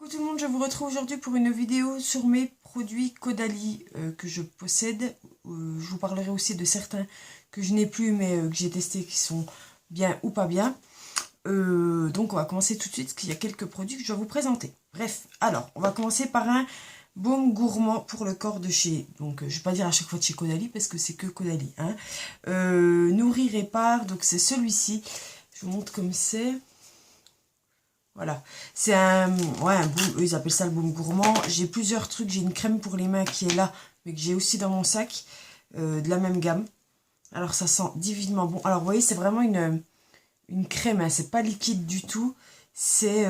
Coucou tout le monde, je vous retrouve aujourd'hui pour une vidéo sur mes produits Caudalie que je possède. Je vous parlerai aussi de certains que je n'ai plus mais que j'ai testés qui sont bien ou pas bien. Donc on va commencer tout de suite parce qu'il y a quelques produits que je dois vous présenter. Bref, alors on va commencer par un baume gourmand pour le corps de chez... Donc je ne vais pas dire à chaque fois de chez Caudalie parce que c'est que Caudalie. Hein. Nourrir Répare, donc c'est celui-ci. Je vous montre comme c'est. Voilà, c'est un baume, ils appellent ça le baume gourmand. J'ai plusieurs trucs, j'ai une crème pour les mains qui est là, mais que j'ai aussi dans mon sac, de la même gamme. Alors ça sent divinement bon. Alors vous voyez, c'est vraiment une crème, hein, c'est pas liquide du tout. C'est,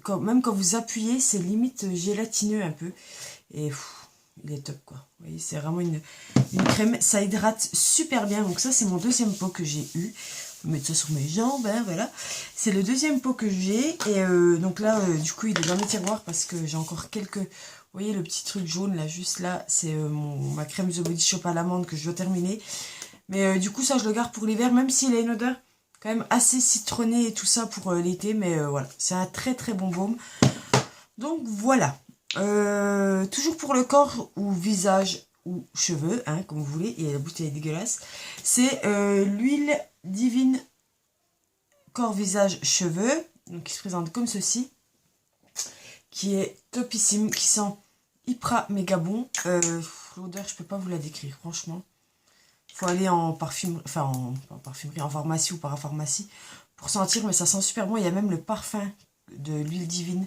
même quand vous appuyez, c'est limite gélatineux un peu. Et il est top quoi. Vous voyez, c'est vraiment une crème, ça hydrate super bien. Donc ça, c'est mon deuxième pot que j'ai eu. Mettre ça sur mes jambes, hein, voilà. C'est le deuxième pot que j'ai. Et donc là, du coup, il est dans mes tiroirs parce que j'ai encore quelques... Vous voyez le petit truc jaune là, juste là, c'est ma crème The Body Shop à l'amande que je dois terminer. Mais du coup, ça, je le garde pour l'hiver, même s'il a une odeur quand même assez citronnée et tout ça pour l'été. Mais voilà, c'est un très très bon baume. Donc voilà. Toujours pour le corps ou visage ou cheveux, hein, comme vous voulez. Et la bouteille est dégueulasse. C'est l'huile Divine corps, visage, cheveux, donc qui se présente comme ceci, qui est topissime, qui sent hyper méga bon. L'odeur, je peux pas vous la décrire, franchement. Il faut aller en parfumerie, enfin en parfumerie, en pharmacie ou parapharmacie pour sentir, mais ça sent super bon. Il y a même le parfum de l'huile divine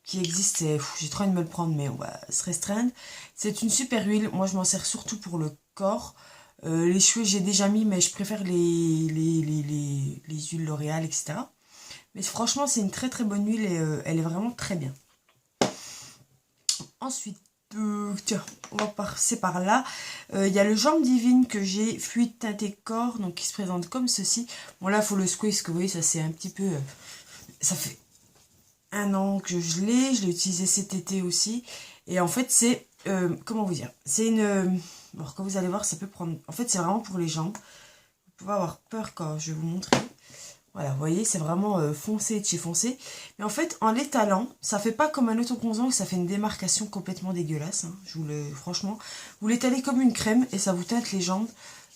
qui existe. J'ai trop envie de me le prendre, mais on va se restreindre. C'est une super huile. Moi, je m'en sers surtout pour le corps. Les cheveux, j'ai déjà mis, mais je préfère les huiles L'Oréal, etc. Mais franchement, c'est une très très bonne huile et elle est vraiment très bien. Ensuite, tiens, on va passer par là. Il y a le Jambe Divine que j'ai, fluide teinté corps, donc qui se présente comme ceci. Bon, là, il faut le squeeze, parce que vous voyez, ça c'est un petit peu... ça fait 1 an que je l'ai utilisé cet été aussi. Et en fait, c'est... comment vous dire? C'est une... alors, quand vous allez voir, ça peut prendre... En fait, c'est vraiment pour les jambes. Vous pouvez avoir peur quand je vais vous montrer. Voilà, vous voyez, c'est vraiment foncé de chez foncé. Mais en fait, en l'étalant, ça fait pas comme un autobronzant, ça fait une démarcation complètement dégueulasse. Hein. Franchement, vous l'étalez comme une crème et ça vous teinte les jambes.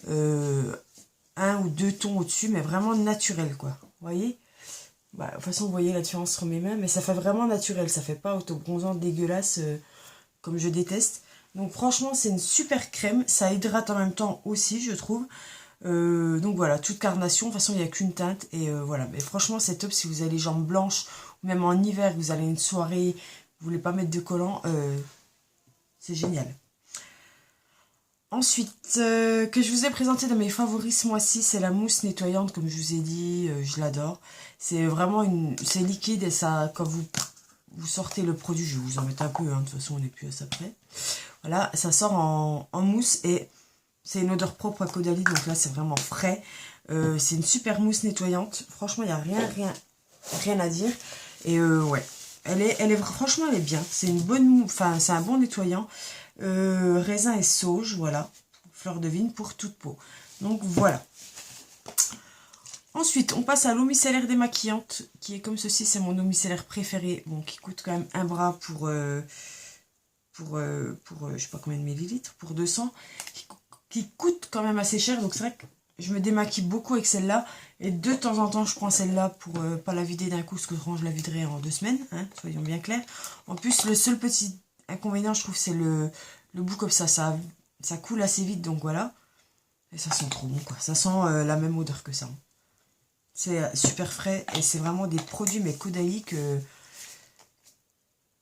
1 ou 2 tons au-dessus, mais vraiment naturel, quoi. Vous voyez? Bah, de toute façon, vous voyez la différence sur mes mains, mais ça fait vraiment naturel. Ça fait pas autobronzant dégueulasse comme je déteste. Donc franchement, c'est une super crème. Ça hydrate en même temps aussi, je trouve. Donc voilà, toute carnation, de toute façon il n'y a qu'une teinte et voilà, mais franchement c'est top si vous avez les jambes blanches ou même en hiver, vous allez à une soirée, vous voulez pas mettre de collant, c'est génial. Ensuite, que je vous ai présenté dans mes favoris ce mois-ci, c'est la mousse nettoyante, comme je vous ai dit, je l'adore. C'est vraiment c'est liquide et ça, quand vous sortez le produit, je vais vous en mettre un peu, hein, de toute façon on n'est plus à ça près. Voilà, ça sort en mousse et c'est une odeur propre à Caudalie, donc là c'est vraiment frais. C'est une super mousse nettoyante. Franchement, il n'y a rien à dire. Et ouais, franchement, elle est bien. C'est une bonne, enfin, c'est un bon nettoyant. Raisin et sauge, voilà. Fleur de vigne pour toute peau. Donc voilà. Ensuite, on passe à l'eau micellaire démaquillante, qui est comme ceci. C'est mon eau micellaire préférée, bon, qui coûte quand même un bras pour je sais pas combien de millilitres, pour 200, qui coûte quand même assez cher. Donc c'est vrai que je me démaquille beaucoup avec celle-là. Et de temps en temps, je prends celle-là pour pas la vider d'un coup, parce que je la viderai en 2 semaines, hein, soyons bien clairs. En plus, le seul petit inconvénient, je trouve, c'est le bout comme ça coule assez vite, donc voilà. Et ça sent trop bon, quoi. Ça sent la même odeur que ça. C'est super frais et c'est vraiment des produits, mais Caudalie que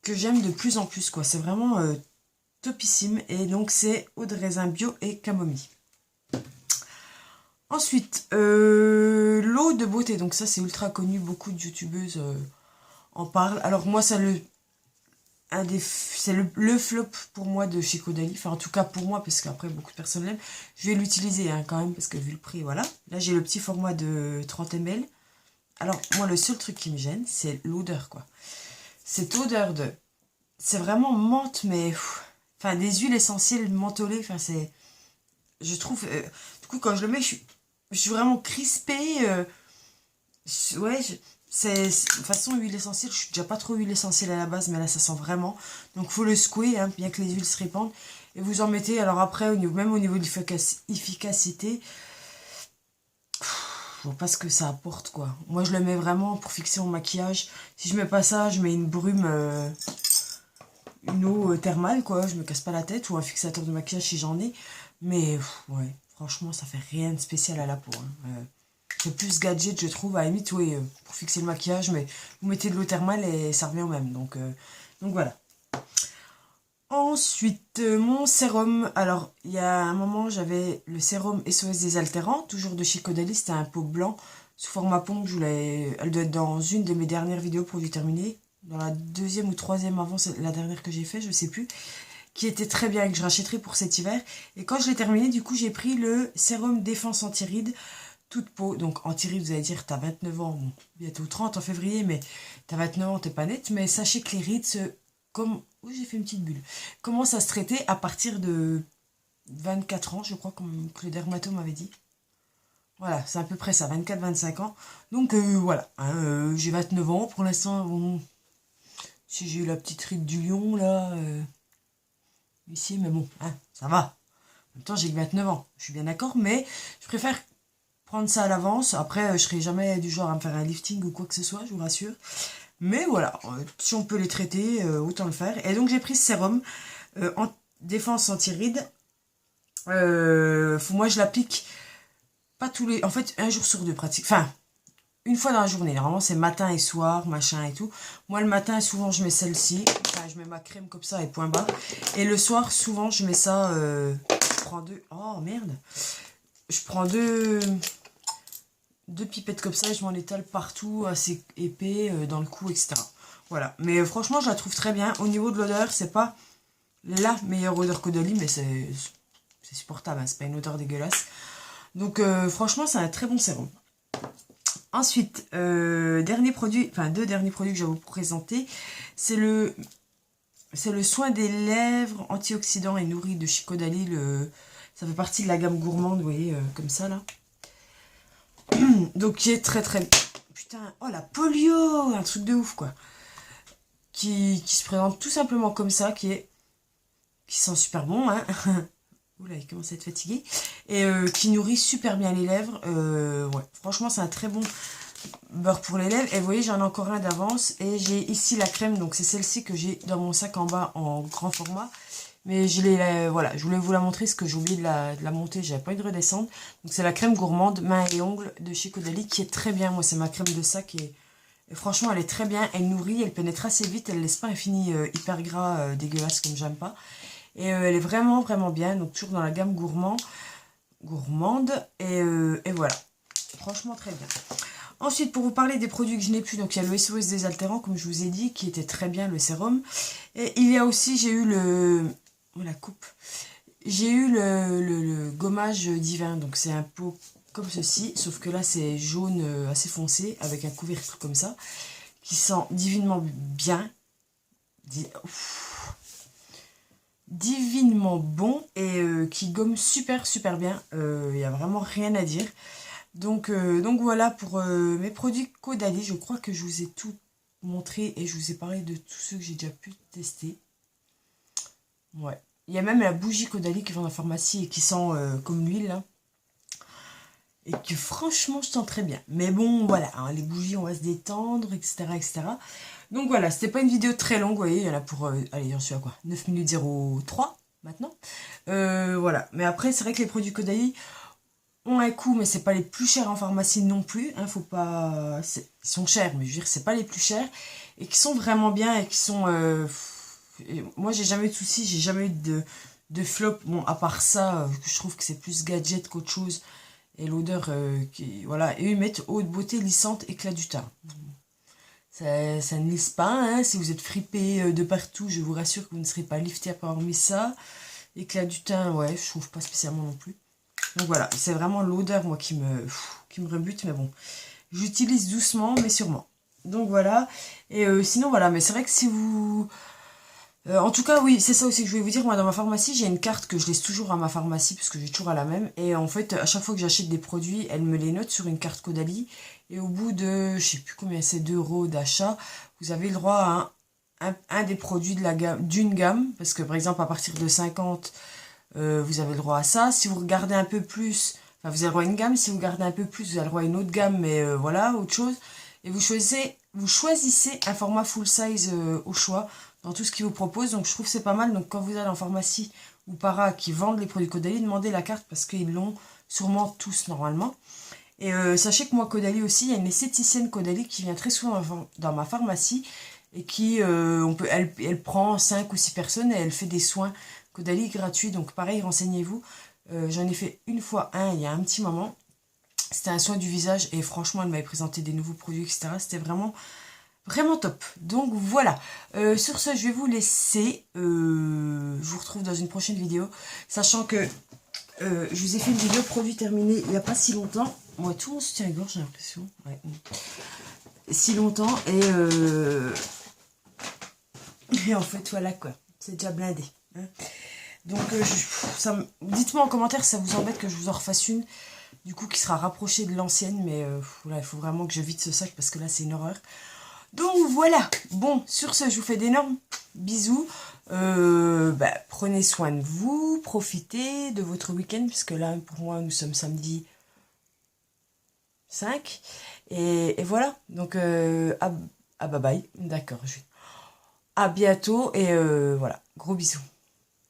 j'aime de plus en plus, quoi. C'est vraiment topissime. Et donc, c'est eau de raisin bio et camomille. Ensuite, l'eau de beauté. Donc ça, c'est ultra connu. Beaucoup de youtubeuses en parlent. Alors moi, c'est le flop pour moi de chez Caudalie. Enfin, en tout cas pour moi, parce qu'après, beaucoup de personnes l'aiment. Je vais l'utiliser hein, quand même, parce que vu le prix, voilà. Là, j'ai le petit format de 30 ml. Alors, moi, le seul truc qui me gêne, c'est l'odeur, quoi. Cette odeur de... C'est vraiment menthe, mais... enfin, des huiles essentielles mentholées. Enfin, c'est... Je trouve... du coup, quand je le mets, je suis vraiment crispée. Ouais, De toute façon, huile essentielle, je suis déjà pas trop huile essentielle à la base, mais là, ça sent vraiment. Donc, faut le secouer, hein, bien que les huiles se répandent. Et vous en mettez, alors après, même au niveau de l'efficacité, je vois pas ce que ça apporte, quoi. Moi, je le mets vraiment pour fixer mon maquillage. Si je mets pas ça, je mets une brume, une eau thermale, quoi. Je me casse pas la tête, ou un fixateur de maquillage si j'en ai. Mais, ouais, franchement, ça fait rien de spécial à la peau, hein. C'est plus gadget, je trouve, à la limite, oui, pour fixer le maquillage, mais vous mettez de l'eau thermale et ça revient au même. Donc voilà. Ensuite, mon sérum. Alors, il y a un moment, j'avais le sérum SOS désaltérant, toujours de chez Caudalie. C'était un pot blanc sous format pompe. Elle doit être dans une de mes dernières vidéos produits terminés. Dans la deuxième ou troisième avant la dernière que j'ai fait, je sais plus. Qui était très bien et que je rachèterai pour cet hiver. Et quand je l'ai terminé, du coup, j'ai pris le sérum défense anti-rides. Toute peau, donc anti-rides, vous allez dire, t'as 29 ans, bon, bientôt 30 en février, mais t'as 29 ans, t'es pas nette, mais sachez que les rides, oui, j'ai fait une petite bulle, commencent à se traiter à partir de 24 ans, je crois, comme que le dermato m'avait dit. Voilà, c'est à peu près ça, 24-25 ans. Donc voilà, hein, j'ai 29 ans, pour l'instant, bon, si j'ai eu la petite ride du lion, là, ici, mais bon, hein, ça va. En même temps, j'ai que 29 ans, je suis bien d'accord, mais je préfère prendre ça à l'avance. Après, je serai jamais du genre à me faire un lifting ou quoi que ce soit, je vous rassure. Mais voilà, si on peut les traiter, autant le faire. Et donc j'ai pris ce sérum en défense anti-rides. Moi je l'applique pas tous les... En fait, un jour sur deux pratique. Enfin, une fois dans la journée. Normalement c'est matin et soir, machin et tout. Moi le matin, souvent je mets celle-ci. Enfin, je mets ma crème comme ça et point barre. Et le soir, souvent je mets ça... je prends deux... Oh merde. Je prends deux pipettes comme ça et je m'en étale partout, assez épais, dans le cou, etc. Voilà. Mais franchement, je la trouve très bien. Au niveau de l'odeur, c'est pas la meilleure odeur Caudalie, mais c'est supportable, hein, c'est pas une odeur dégueulasse. Donc franchement, c'est un très bon sérum. Ensuite, dernier produit, enfin deux derniers produits que je vais vous présenter, c'est le soin des lèvres antioxydants et nourris de chez Caudalie. Ça fait partie de la gamme gourmande, vous voyez, comme ça là. Donc qui est très très... Putain, oh la polio, un truc de ouf quoi. Qui se présente tout simplement comme ça, qui sent super bon, hein. Oula, il commence à être fatigué. Et qui nourrit super bien les lèvres. Ouais, franchement c'est un très bon beurre pour les lèvres. Et vous voyez, j'en ai encore un d'avance. Et j'ai ici la crème, donc c'est celle-ci que j'ai dans mon sac en bas en grand format. Mais voilà, je voulais vous la montrer parce que j'ai oublié de la monter, j'avais pas eu de redescendre. Donc c'est la crème gourmande mains et ongles de chez Caudalie qui est très bien. Moi c'est ma crème de sac et franchement elle est très bien. Elle nourrit, elle pénètre assez vite, elle laisse pas un fini hyper gras dégueulasse comme j'aime pas. Et elle est vraiment vraiment bien. Donc toujours dans la gamme gourmande et voilà. Franchement très bien. Ensuite, pour vous parler des produits que je n'ai plus, donc il y a le SOS désaltérant, comme je vous ai dit, qui était très bien, le sérum. Et il y a aussi, j'ai eu la coupe. J'ai eu le gommage divin, donc c'est un pot comme ceci, sauf que là c'est jaune assez foncé, avec un couvercle comme ça, qui sent divinement bien, divinement bon, et qui gomme super super bien, il n'y a vraiment rien à dire. Donc voilà pour mes produits Caudalie. Je crois que je vous ai tout montré et je vous ai parlé de tous ceux que j'ai déjà pu tester. Ouais. Il y a même la bougie Caudalie qui vend dans la pharmacie et qui sent comme l'huile là. Et que franchement je sens très bien. Mais bon voilà, hein, les bougies on va se détendre, etc. etc. Donc voilà, c'était pas une vidéo très longue, vous voyez, il y en a pour... allez, j'en suis à quoi, 9 minutes 03 maintenant. Voilà, mais après c'est vrai que les produits Caudalie ont un coût, mais c'est pas les plus chers en pharmacie non plus, hein, faut pas... Ils sont chers, mais je veux dire, c'est pas les plus chers, et qui sont vraiment bien, et qui sont... moi, j'ai jamais eu de soucis, j'ai jamais eu de flop, bon, à part ça, je trouve que c'est plus gadget qu'autre chose, et l'odeur, voilà, et eux, ils mettent eau de beauté lissante, éclat du teint. Ça ne lisse pas, hein, si vous êtes fripé de partout, je vous rassure que vous ne serez pas lifté après avoir mis ça. Éclat du teint, ouais, je trouve pas spécialement non plus. Donc voilà, c'est vraiment l'odeur, moi, qui me rebute, mais bon. J'utilise doucement, mais sûrement. Donc voilà. Et sinon, voilà, mais c'est vrai que si vous... en tout cas, oui, c'est ça aussi que je voulais vous dire. Moi, dans ma pharmacie, j'ai une carte que je laisse toujours à ma pharmacie, parce que j'ai toujours à la même. Et en fait, à chaque fois que j'achète des produits, elle me les note sur une carte Caudalie. Et au bout de, je sais plus combien c'est d'euros d'achat, vous avez le droit à un des produits de la gamme, d'une gamme. Parce que par exemple, à partir de 50, vous avez le droit à ça. Si vous regardez un peu plus, enfin vous avez le droit à une gamme. Si vous regardez un peu plus, vous avez le droit à une autre gamme, mais voilà, autre chose. Et vous choisissez un format full size au choix dans tout ce qu'ils vous proposent. Donc je trouve que c'est pas mal. Donc quand vous allez en pharmacie ou para qui vendent les produits Caudalie, demandez la carte parce qu'ils l'ont sûrement tous normalement. Et sachez que moi, Caudalie aussi, il y a une esthéticienne Caudalie qui vient très souvent dans ma pharmacie et qui, elle prend 5 ou 6 personnes et elle fait des soins Caudalie gratuits. Donc pareil, renseignez-vous. J'en ai fait une fois il y a un petit moment. C'était un soin du visage et franchement, elle m'avait présenté des nouveaux produits, etc. C'était vraiment, vraiment top. Donc voilà. Sur ce, je vais vous laisser. Je vous retrouve dans une prochaine vidéo. Sachant que je vous ai fait une vidéo produit terminé il n'y a pas si longtemps. Moi, tout mon soutien-gorge, j'ai l'impression. Ouais. Si longtemps. Et en fait, voilà quoi. C'est déjà blindé. Hein. Donc, dites-moi en commentaire si ça vous embête que je vous en refasse une. Du coup, qui sera rapprochée de l'ancienne. Mais voilà, il faut vraiment que je vide ce sac parce que là, c'est une horreur. Donc voilà. Bon, sur ce, je vous fais d'énormes bisous. Prenez soin de vous. Profitez de votre week-end. Puisque là, pour moi, nous sommes samedi 5. Et voilà. Donc, bye bye. D'accord. À bientôt. Et voilà. Gros bisous.